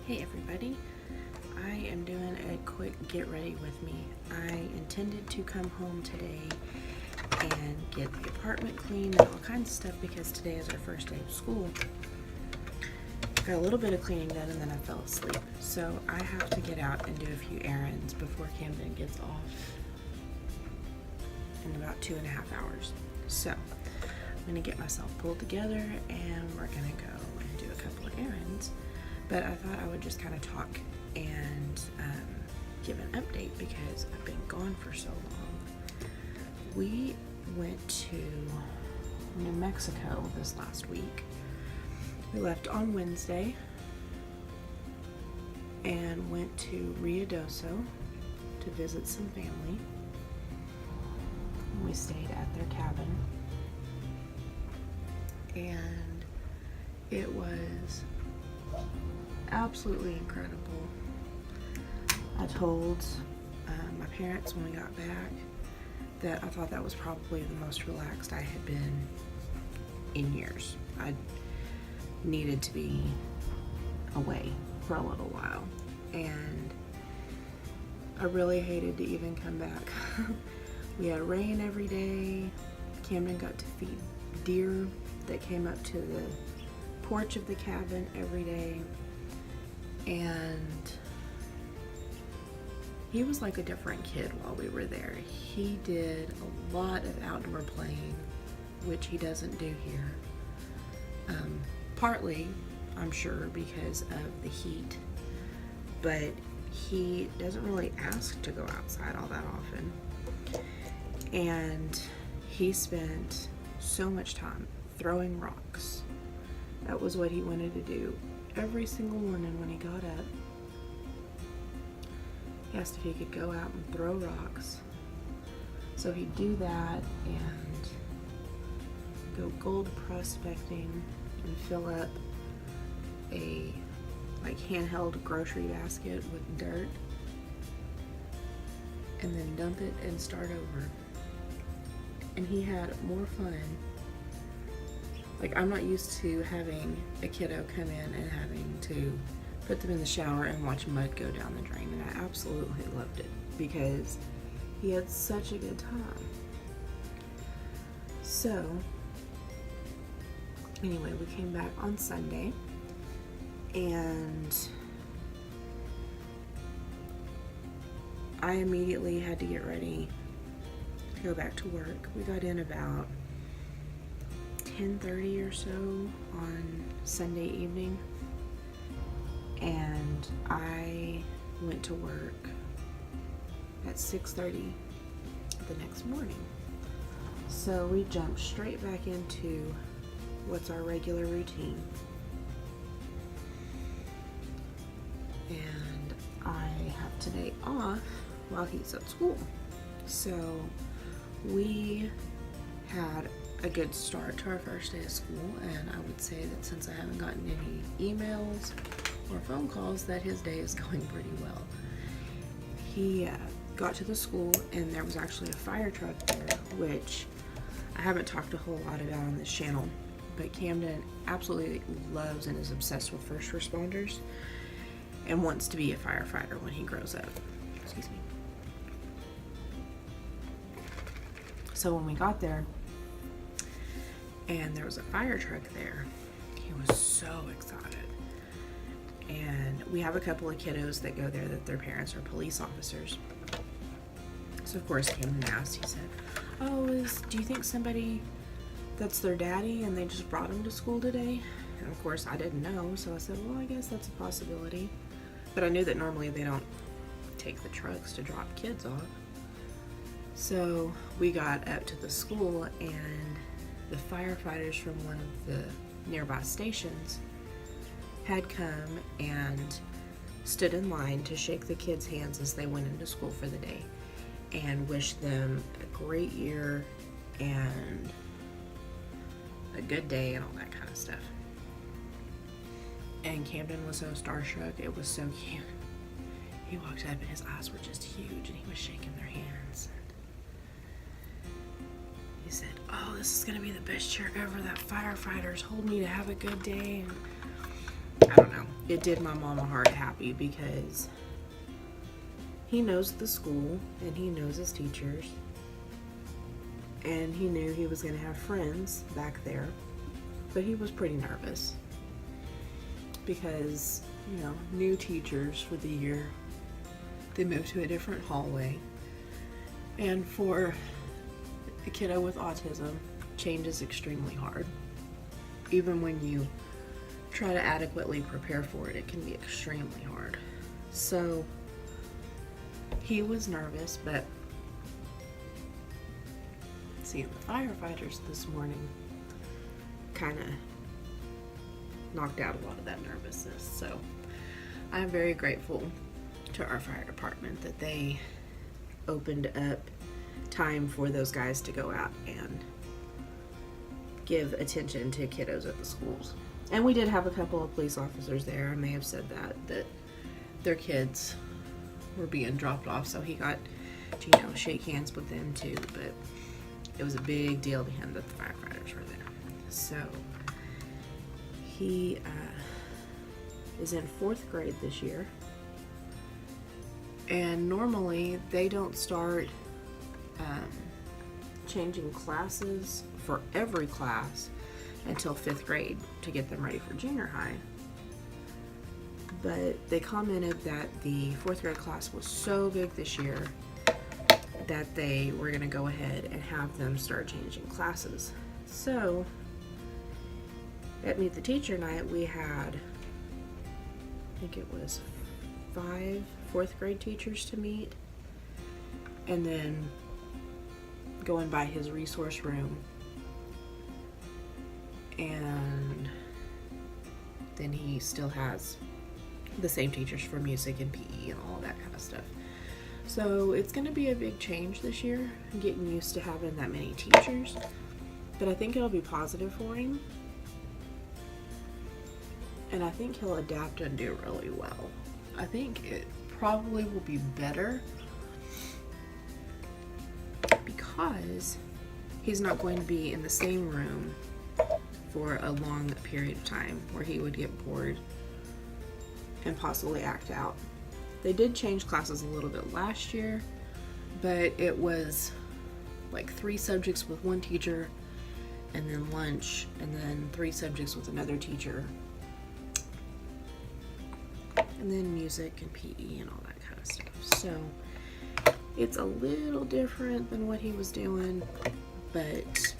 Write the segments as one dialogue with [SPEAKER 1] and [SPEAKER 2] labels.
[SPEAKER 1] Hey everybody, I am doing a quick get ready with me. I intended to come home today and get the apartment cleaned and all kinds of stuff because today is our first day of school. Got a little bit of cleaning done and then I fell asleep. So I have to get out and do a few errands before Camden gets off in about 2.5 hours. So I'm gonna get myself pulled together and we're gonna go and do a couple of errands. But I thought I would just kind of talk and give an update because I've been gone for so long. We went to New Mexico this last week. We left on Wednesday and went to Ruidoso to visit some family. We stayed at their cabin and it was absolutely incredible. I told my parents when we got back that I thought that was probably the most relaxed I had been in years. I needed to be away for a little while and I really hated to even come back. We had rain every day. Camden got to feed deer that came up to the porch of the cabin every day. And he was like a different kid while we were there. He did a lot of outdoor playing, which he doesn't do here. Partly, I'm sure, because of the heat, but he doesn't really ask to go outside all that often. And he spent so much time throwing rocks. That was what he wanted to do. Every single morning when he got up, he asked if he could go out and throw rocks. So he'd do that and go gold prospecting and fill up a handheld grocery basket with dirt and then dump it and start over. And he had more fun. Like, I'm not used to having a kiddo come in and having to put them in the shower and watch mud go down the drain, and I absolutely loved it because he had such a good time. So, anyway, we came back on Sunday, and I immediately had to get ready to go back to work. We got in about 10:30 or so on Sunday evening, and I went to work at 6:30 the next morning. So we jumped straight back into what's our regular routine. And I have today off while he's at school. So we had a good start to our first day of school, and I would say that since I haven't gotten any emails or phone calls, that his day is going pretty well. He got to the school and there was actually a fire truck there, which I haven't talked a whole lot about on this channel, but Camden absolutely loves and is obsessed with first responders and wants to be a firefighter when he grows up. Excuse me. So when we got there, and there was a fire truck there, he was so excited. And we have a couple of kiddos that go there that their parents are police officers. So of course Camden asked, he said, do you think somebody that's their daddy and they just brought him to school today? And of course I didn't know, so I said, well, I guess that's a possibility. But I knew that normally they don't take the trucks to drop kids off. So we got up to the school and the firefighters from one of the nearby stations had come and stood in line to shake the kids' hands as they went into school for the day and wish them a great year and a good day and all that kind of stuff. And Camden was so starstruck, it was so cute. He walked up and his eyes were just huge and he was shaking their hands. He said, oh, this is gonna be the best year ever. That firefighter told me to have a good day. And I don't know. it did my mama heart happy because he knows the school and he knows his teachers, and he knew he was going to have friends back there, but he was pretty nervous because, you know, new teachers for the year, they moved to a different hallway, and for a kiddo with autism, change is extremely hard. Even when you try to adequately prepare for it, it can be extremely hard. So he was nervous, but seeing the firefighters this morning kind of knocked out a lot of that nervousness. So I'm very grateful to our fire department that they opened up time for those guys to go out and give attention to kiddos at the schools. And we did have a couple of police officers there, and they have said that their kids were being dropped off, so he got to, you know, shake hands with them too. But it was a big deal to him that the firefighters were there. So he is in 4th grade this year, and normally they don't start changing classes for every class until 5th grade to get them ready for junior high. But they commented that the 4th grade class was so big this year that they were going to go ahead and have them start changing classes. So at Meet the Teacher night, we had, I think it was 5 4th grade teachers to meet, and then going by his resource room, and then he still has the same teachers for music and PE and all that kind of stuff. So it's going to be a big change this year, getting used to having that many teachers, but I think it'll be positive for him, and I think he'll adapt and do really well. I think it probably will be better because he's not going to be in the same room for a long period of time where he would get bored and possibly act out. They did change classes a little bit last year, but it was like 3 subjects with one teacher, and then lunch, and then 3 subjects with another teacher, and then music and PE and all that kind of stuff. So it's a little different than what he was doing, but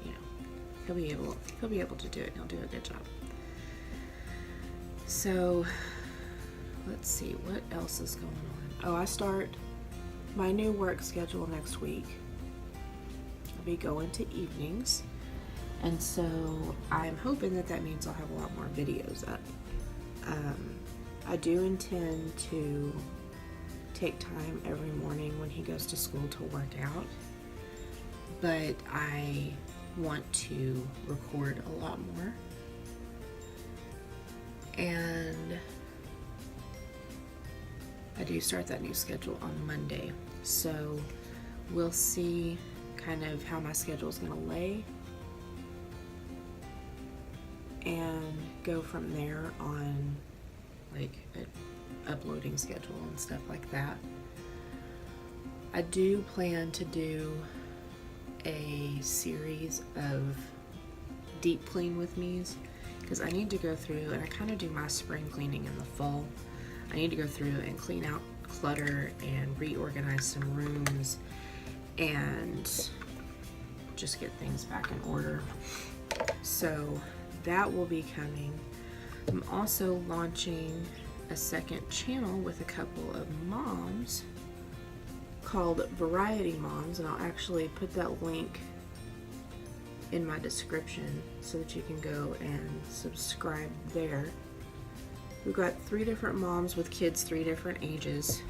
[SPEAKER 1] you know, he'll be able to do it. He'll do a good job. So let's see what else is going on. Oh, I start my new work schedule next week. I'll be going to evenings, and so I'm hoping that means I'll have a lot more videos up. I do intend to take time every morning when he goes to school to work out, but I want to record a lot more, and I do start that new schedule on Monday, so we'll see kind of how my schedule is going to lay and go from there on like an uploading schedule and stuff like that. I do plan to do a series of deep clean with me's because I need to go through, and I kind of do my spring cleaning in the fall. I need to go through and clean out clutter and reorganize some rooms and just get things back in order. So that will be coming. I'm also launching a second channel with a couple of moms called Variety Moms, and I'll actually put that link in my description so that you can go and subscribe there. We've got 3 different moms with kids 3 different ages,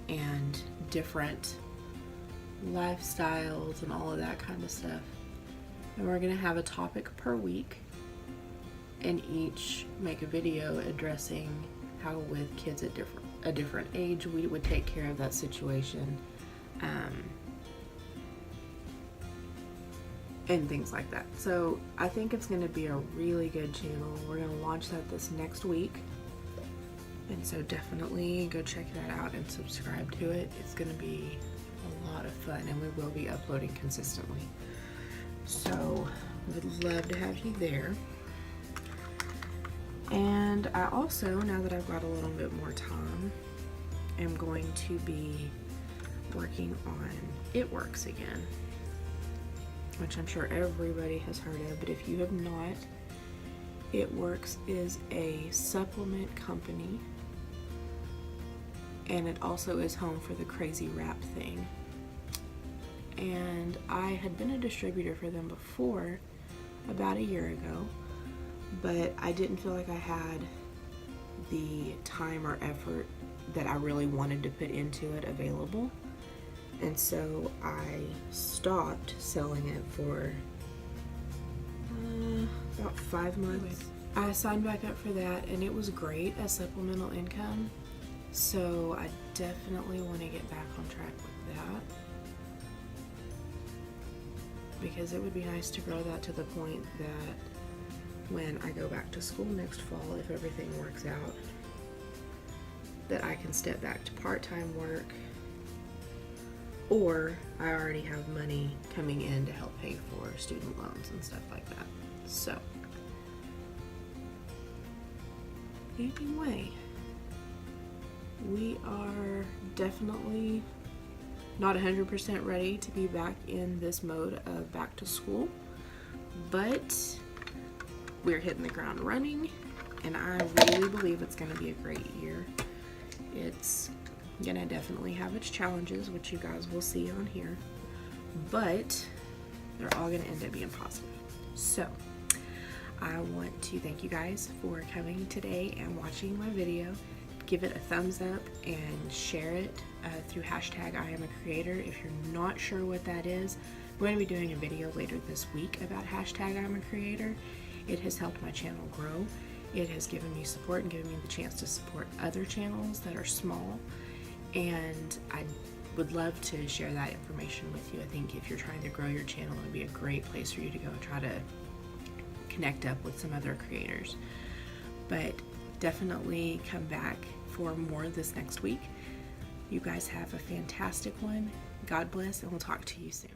[SPEAKER 1] and different lifestyles and all of that kind of stuff. And we're going to have a topic per week and each make a video addressing how with kids at a different age we would take care of that situation. and things like that. So I think it's going to be a really good channel. We're going to launch that this next week. And so definitely go check that out and subscribe to it. It's going to be a lot of fun, and we will be uploading consistently. So would love to have you there. And I also, now that I've got a little bit more time, am going to be working on It Works again, which I'm sure everybody has heard of, but if you have not, It Works is a supplement company, and it also is home for the Crazy Wrap thing. And I had been a distributor for them before, about a year ago, but I didn't feel like I had the time or effort that I really wanted to put into it available. And so I stopped selling it for about 5 months. I signed back up for that, and it was great as supplemental income. So I definitely want to get back on track with that, because it would be nice to grow that to the point that when I go back to school next fall, if everything works out, that I can step back to part-time work, or I already have money coming in to help pay for student loans and stuff like that. So anyway, we are definitely not 100% ready to be back in this mode of back to school, but we're hitting the ground running, and I really believe it's going to be a great year. It's going to definitely have its challenges, which you guys will see on here, but they're all going to end up being positive. So I want to thank you guys for coming today and watching my video. Give it a thumbs up and share it through hashtag I am a creator. If you're not sure what that is, I'm going to be doing a video later this week about hashtag I'm a creator. It has helped my channel grow. It has given me support and given me the chance to support other channels that are small, and I would love to share that information with you. I think if you're trying to grow your channel, it would be a great place for you to go and try to connect up with some other creators. But definitely come back for more this next week. You guys have a fantastic one. God bless, and we'll talk to you soon.